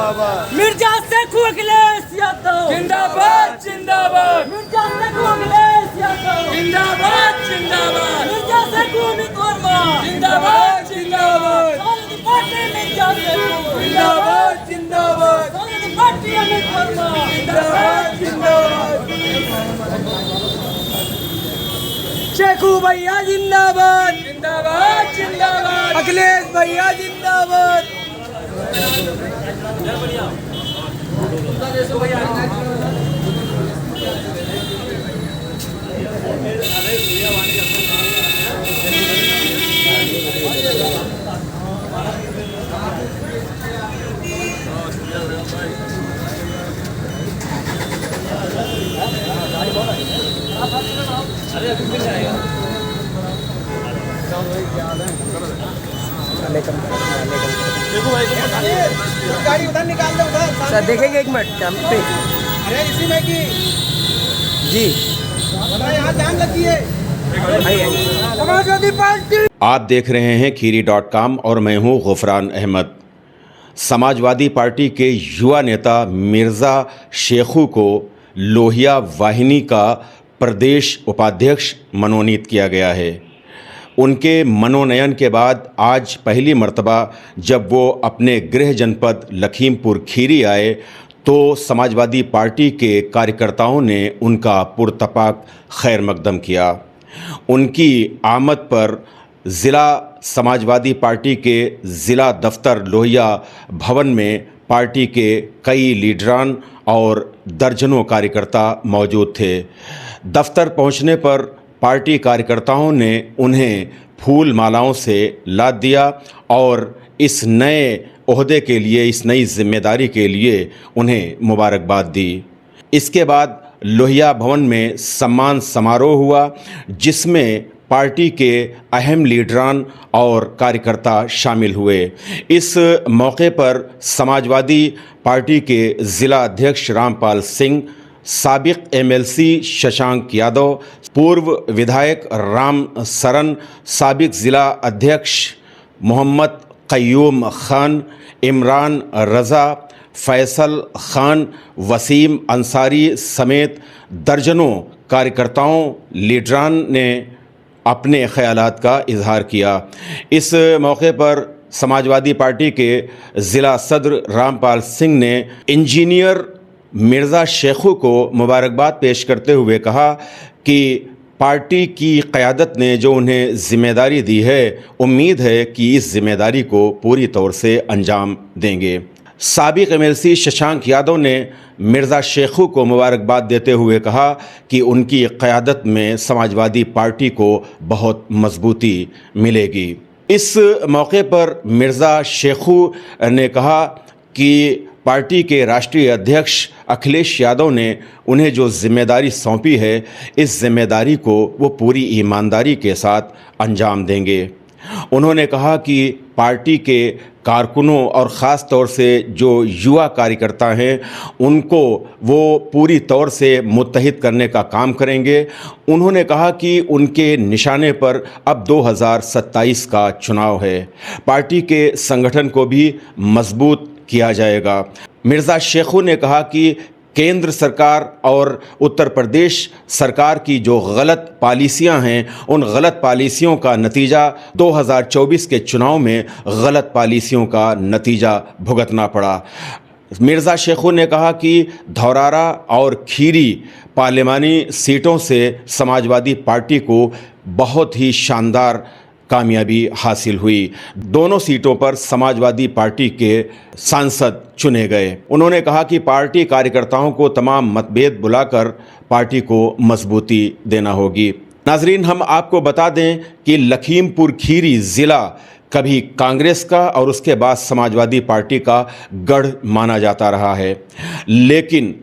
जिंदाबाद। मिर्जा शेखू अखिलेश यादव जिंदाबाद जिंदाबाद। मिर्जा शेखू अखिलेश यादव जिंदाबाद जिंदाबाद। मिर्जा शेखू अमित वर्मा जिंदाबाद जिंदाबाद। समाजवादी पार्टी मिर्जा शेखू जिंदाबाद जिंदाबाद। समाजवादी पार्टी अमित वर्मा जिंदाबाद जिंदाबाद। शेखू भैया जिंदाबाद जिंदाबाद जिंदाबाद। अखिलेश भैया जिंदाबाद। गाड़ी उधर निकाल दो उधर। सर देखेंगे एक मिनट पे अरे इसी में की जी यहाँ जान लगी है। समाजवादी पार्टी। आप देख रहे हैं खीरी.com और मैं हूं गुफरान अहमद। समाजवादी पार्टी के युवा नेता मिर्ज़ा शेखू को लोहिया वाहिनी का प्रदेश उपाध्यक्ष मनोनीत किया गया है। उनके मनोनयन के बाद आज पहली मर्तबा जब वो अपने गृह जनपद लखीमपुर खीरी आए तो समाजवादी पार्टी के कार्यकर्ताओं ने उनका पुरतपाक खैर मकदम किया। उनकी आमद पर ज़िला समाजवादी पार्टी के ज़िला दफ्तर लोहिया भवन में पार्टी के कई लीडरान और दर्जनों कार्यकर्ता मौजूद थे। दफ्तर पहुंचने पर पार्टी कार्यकर्ताओं ने उन्हें फूल मालाओं से लाद दिया और इस नए ओहदे के लिए, इस नई जिम्मेदारी के लिए उन्हें मुबारकबाद दी। इसके बाद लोहिया भवन में सम्मान समारोह हुआ जिसमें पार्टी के अहम लीडरान और कार्यकर्ता शामिल हुए। इस मौके पर समाजवादी पार्टी के ज़िला अध्यक्ष रामपाल सिंह, साबिक एमएलसी शशांक यादव, पूर्व विधायक राम सरन, साबिक ज़िला अध्यक्ष मोहम्मद क़य्यूम खान, इमरान रज़ा, फैसल खान, वसीम अंसारी समेत दर्जनों कार्यकर्ताओं लीडरान ने अपने ख़यालात का इजहार किया। इस मौके पर समाजवादी पार्टी के ज़िला सदर रामपाल सिंह ने इंजीनियर मिर्ज़ा शेखू को मुबारकबाद पेश करते हुए कहा कि पार्टी की क़यादत ने जो उन्हें ज़िम्मेदारी दी है, उम्मीद है कि इस ज़िम्मेदारी को पूरी तौर से अंजाम देंगे। साबिक एमएलसी शशांक यादव ने मिर्ज़ा शेखू को मुबारकबाद देते हुए कहा कि उनकी क़यादत में समाजवादी पार्टी को बहुत मजबूती मिलेगी। इस मौके पर मिर्ज़ा शेखू ने कहा कि पार्टी के राष्ट्रीय अध्यक्ष अखिलेश यादव ने उन्हें जो जिम्मेदारी सौंपी है, इस जिम्मेदारी को वो पूरी ईमानदारी के साथ अंजाम देंगे। उन्होंने कहा कि पार्टी के कारकुनों और ख़ास तौर से जो युवा कार्यकर्ता हैं उनको वो पूरी तौर से मुत्तहिद करने का काम करेंगे। उन्होंने कहा कि उनके निशाने पर अब 2027 का चुनाव है। पार्टी के संगठन को भी मजबूत किया जाएगा। मिर्ज़ा शेखू ने कहा कि केंद्र सरकार और उत्तर प्रदेश सरकार की जो गलत पॉलिसियां हैं, उन गलत पॉलिसियों का नतीजा 2024 के चुनाव में गलत पॉलिसियों का नतीजा भुगतना पड़ा। मिर्ज़ा शेखू ने कहा कि धौरारा और खीरी पार्लिमानी सीटों से समाजवादी पार्टी को बहुत ही शानदार कामयाबी हासिल हुई। दोनों सीटों पर समाजवादी पार्टी के सांसद चुने गए। उन्होंने कहा कि पार्टी कार्यकर्ताओं को तमाम मतभेद बुलाकर पार्टी को मजबूती देना होगी। नाजरीन, हम आपको बता दें कि लखीमपुर खीरी ज़िला कभी कांग्रेस का और उसके बाद समाजवादी पार्टी का गढ़ माना जाता रहा है, लेकिन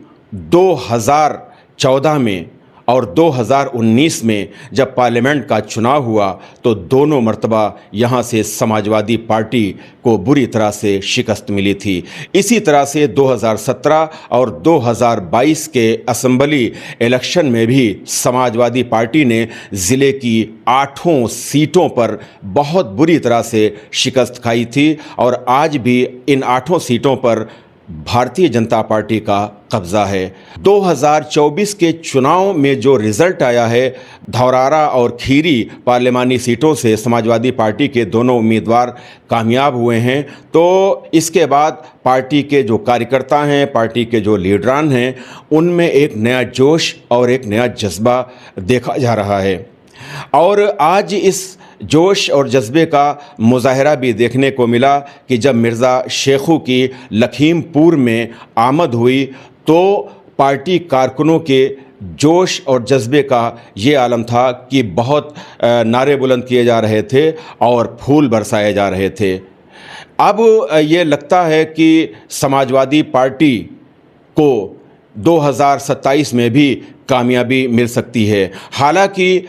2014 में और 2019 में जब पार्लियामेंट का चुनाव हुआ तो दोनों मर्तबा यहाँ से समाजवादी पार्टी को बुरी तरह से शिकस्त मिली थी। इसी तरह से 2017 और 2022 के असेंबली इलेक्शन में भी समाजवादी पार्टी ने ज़िले की 8 सीटों पर बहुत बुरी तरह से शिकस्त खाई थी और आज भी इन 8 सीटों पर भारतीय जनता पार्टी का कब्जा है। 2024 के चुनाव में जो रिजल्ट आया है, धौरारा और खीरी पार्लिमानी सीटों से समाजवादी पार्टी के दोनों उम्मीदवार कामयाब हुए हैं। तो इसके बाद पार्टी के जो कार्यकर्ता हैं, पार्टी के जो लीडरान हैं, उनमें एक नया जोश और एक नया जज्बा देखा जा रहा है। और आज इस जोश और जज्बे का मुजाहरा भी देखने को मिला कि जब मिर्ज़ा शेखू की लखीमपुर में आमद हुई तो पार्टी कारकुनों के जोश और जज्बे का ये आलम था कि बहुत नारे बुलंद किए जा रहे थे और फूल बरसाए जा रहे थे। अब ये लगता है कि समाजवादी पार्टी को 2027 में भी कामयाबी मिल सकती है। हालांकि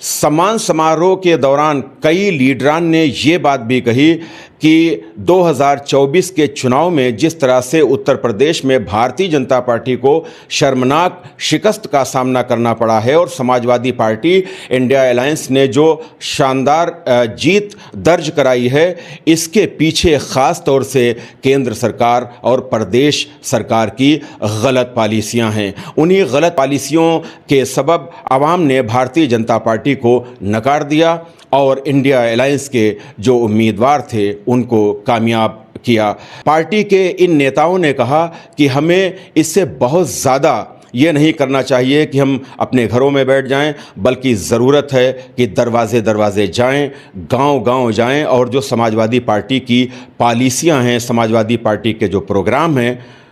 सम्मान समारोह के दौरान कई लीडरान ने ये बात भी कही कि 2024 के चुनाव में जिस तरह से उत्तर प्रदेश में भारतीय जनता पार्टी को शर्मनाक शिकस्त का सामना करना पड़ा है और समाजवादी पार्टी इंडिया अलायंस ने जो शानदार जीत दर्ज कराई है, इसके पीछे ख़ास तौर से केंद्र सरकार और प्रदेश सरकार की गलत पॉलिसियां हैं। उन्हीं गलत पॉलिसियों के सबब आवाम ने भारतीय जनता पार्टी को नकार दिया और इंडिया अलायंस के जो उम्मीदवार थे उनको कामयाब किया। पार्टी के इन नेताओं ने कहा कि हमें इससे बहुत ज़्यादा ये नहीं करना चाहिए कि हम अपने घरों में बैठ जाएं, बल्कि ज़रूरत है कि दरवाज़े दरवाज़े जाएं, गांव-गांव जाएं और जो समाजवादी पार्टी की पॉलिसियां हैं, समाजवादी पार्टी के जो प्रोग्राम हैं,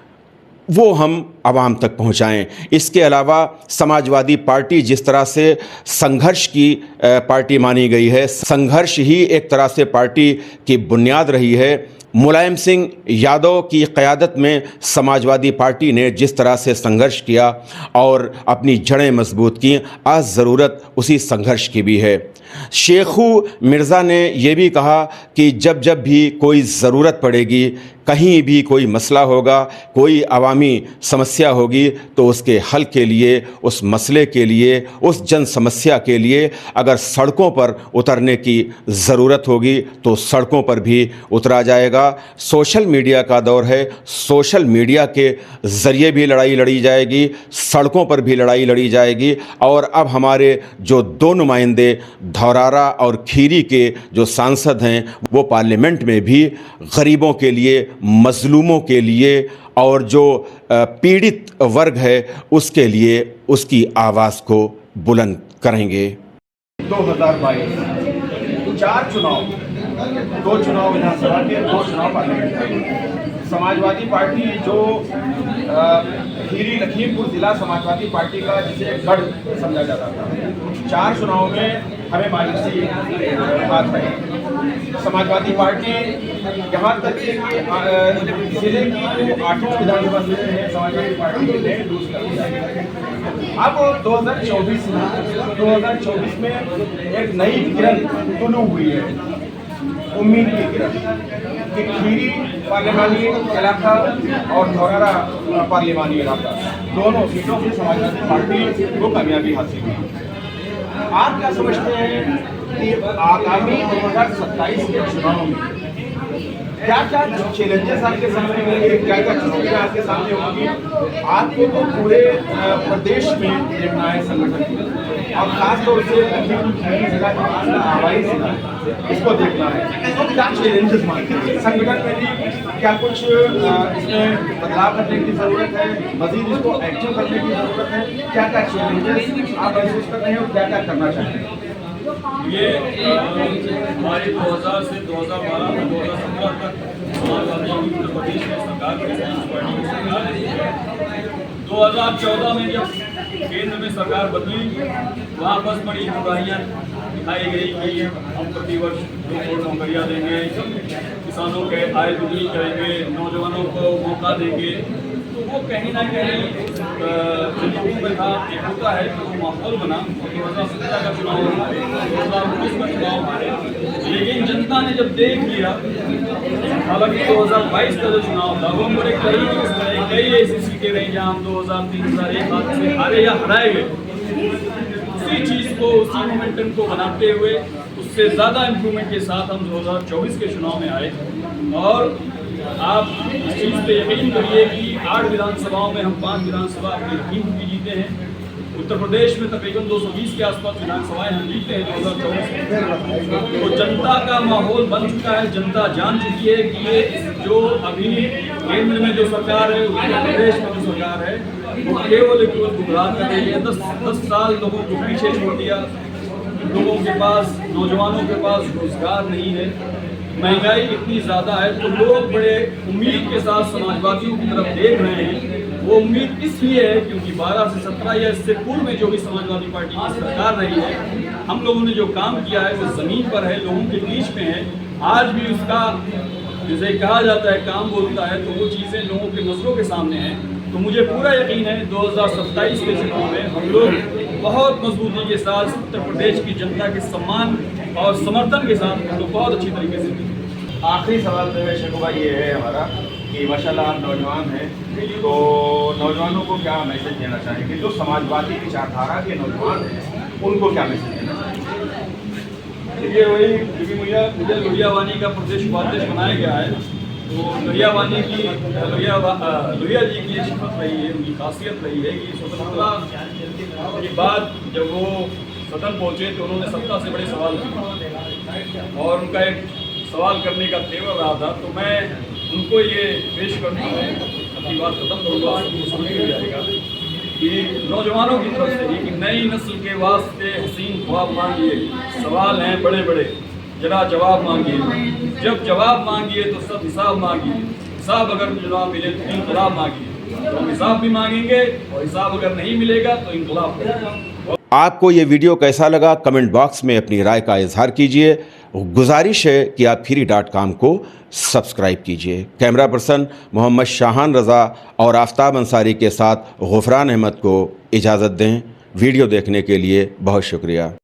वो हम आवाम तक पहुंचाएं। इसके अलावा समाजवादी पार्टी जिस तरह से संघर्ष की पार्टी मानी गई है, संघर्ष ही एक तरह से पार्टी की बुनियाद रही है। मुलायम सिंह यादव की क़यादत में समाजवादी पार्टी ने जिस तरह से संघर्ष किया और अपनी जड़ें मजबूत की, आज ज़रूरत उसी संघर्ष की भी है। शेखू मिर्ज़ा ने यह भी कहा कि जब जब भी कोई ज़रूरत पड़ेगी, कहीं भी कोई मसला होगा, कोई अवामी समस्या होगी, तो उसके हल के लिए, उस मसले के लिए, उस जन समस्या के लिए अगर सड़कों पर उतरने की ज़रूरत होगी तो सड़कों पर भी उतरा जाएगा। सोशल मीडिया का दौर है, सोशल मीडिया के ज़रिए भी लड़ाई लड़ी जाएगी, सड़कों पर भी लड़ाई लड़ी जाएगी। और अब हमारे जो दो नुमाइंदे धौरारा और खीरी के जो सांसद हैं, वो पार्लियामेंट में भी गरीबों के लिए, मजलूमों के लिए और जो पीड़ित वर्ग है उसके लिए उसकी आवाज़ को बुलंद करेंगे। 2022 चार चुनाव, दो चुनाव विधानसभा के, दो चुनाव पार्लियामेंट के। समाजवादी पार्टी जो खीरी लखीमपुर जिला समाजवादी पार्टी का जिसे गढ़ समझा जाता था, चार चुनाव में हमें मायूसी बात है। समाजवादी पार्टी यहाँ तक कि जिले की जो 8 विधानसभा सीटें हैं, समाजवादी पार्टी ने लूज कर दिया। अब 2024 में एक नई किरण तुलू हुई है, उम्मीद की किरण कि खीरी पार्लिमानी इलाका और धौरारा पार्लिमानी इलाका, दोनों सीटों से समाजवादी पार्टी को कामयाबी हासिल हुई। आप क्या समझते हैं कि आगामी 2027 के चुनाव में क्या क्या चैलेंजेस आपके सामने होंगे, क्या क्या चुनौतियां आपके सामने होंगी? आपको तो पूरे प्रदेश में देखना है संगठन और खासतौर से इसको देखना है। तो क्या चैलेंजेस मानते हैं संगठन में भी? क्या कुछ इसमें बदलाव करने की जरूरत है, मजीद इसको एक्टिव करने की जरूरत है? क्या क्या चैलेंजेस आप महसूस कर रहे हैं और क्या क्या करना चाहते हैं? ये हमारे 2000 से 2012 और 2017 तक समाजवादी उत्तर प्रदेश में सरकार की सरकार है। 2014 में जब केंद्र में सरकार बदली, वहाँ बस बड़ी बुराइयाँ दिखाई गई कि हम प्रतिवर्ष 2 करोड़ नौकरियाँ देंगे, किसानों के आय दुगनी करेंगे, नौजवानों को मौका देंगे। तो वो कहीं ना कहीं लोगों में था, एक होता है कि वो माहौल बना। 2017 का चुनाव, 2019 का चुनाव हमारे, लेकिन जनता ने जब देख लिया, हालांकि 2022 का जो चुनाव था वो बड़े कई ऐसी सीटें रही जहाँ हम 2000-3001 हाथ से हारे या हराए गए। उसी चीज़ को, उसी मोमेंटम को बनाते हुए उससे ज़्यादा इम्प्रूवमेंट के साथ हम 2024 के चुनाव में आए और आप इस चीज़ पे यकीन करिए कि 8 विधानसभाओं में हम 5 विधानसभा अपने यकीन की जीते हैं। उत्तर प्रदेश में तकरीबन 220 के आसपास विधानसभाएं हम जीते हैं 2024 में। तो जनता का माहौल बन चुका है, जनता जान चुकी है कि ये जो अभी केंद्र में जो सरकार है, उत्तर प्रदेश में जो सरकार है, वो केवल गुमराह कर रही है। 10 साल लोगों को पीछे छोड़ दिया। लोगों के पास, नौजवानों के पास रोजगार नहीं है, महंगाई इतनी ज़्यादा है, तो लोग बड़े उम्मीद के साथ समाजवादियों की तरफ देख रहे हैं। वो उम्मीद इसलिए है क्योंकि 12 से 17 या इससे पूर्व में जो भी समाजवादी पार्टी की सरकार रही है, हम लोगों ने जो काम किया है वो ज़मीन पर है, लोगों के बीच में है। आज भी उसका जिसे कहा जाता है काम बोलता है, तो वो चीज़ें लोगों के नज़रों के सामने हैं। तो मुझे पूरा यकीन है 2027 के चुनाव में हम लोग बहुत मजबूती के साथ उत्तर प्रदेश की जनता के सम्मान और समर्थन के साथ हम लोग बहुत अच्छी तरीके से। आखिरी सवाल जो है शेखू भाई ये है हमारा कि माशाल्लाह आप नौजवान हैं, तो नौजवानों को क्या मैसेज देना चाहेंगे? जो समाजवादी विचारधारा के नौजवान हैं उनको क्या मैसेज देना चाहेंगे? देखिए, वही क्योंकि मुझे लोहिया वानी का प्रदेश उपाध्यक्ष बनाया गया है, तो लोहिया वानी की लोहिया जी की सिफत रही है, उनकी खासियत रही है कि स्वतंत्रता के बाद जब वो सदन पहुँचे तो उन्होंने सत्ता से बड़े सवाल किए और उनका एक सवाल करने का तेवर रहा था। तो मैं उनको ये पेश करता हूँ, अपनी बात खत्म करूँगा, आपको समझ में आएगा कि नौजवानों की तरफ से एक नई नस्ल के वास्ते हसीन ख्वाब मांगिए, सवाल हैं बड़े बड़े, जरा जवाब मांगिए। जब जवाब मांगिए तो सब हिसाब मांगिए, हिसाब अगर जवाब मिले तो इनकलाब मांगिए। तो हम हिसाब भी मांगेंगे और हिसाब अगर नहीं मिलेगा तो इनकलाब करेंगे। आपको ये वीडियो कैसा लगा कमेंट बॉक्स में अपनी राय का इजहार कीजिए। गुजारिश है कि आप Khiry.com को सब्सक्राइब कीजिए। कैमरा पर्सन मोहम्मद शाहान रज़ा और आफ्ताब अंसारी के साथ गुफरान अहमद को इजाज़त दें। वीडियो देखने के लिए बहुत शुक्रिया।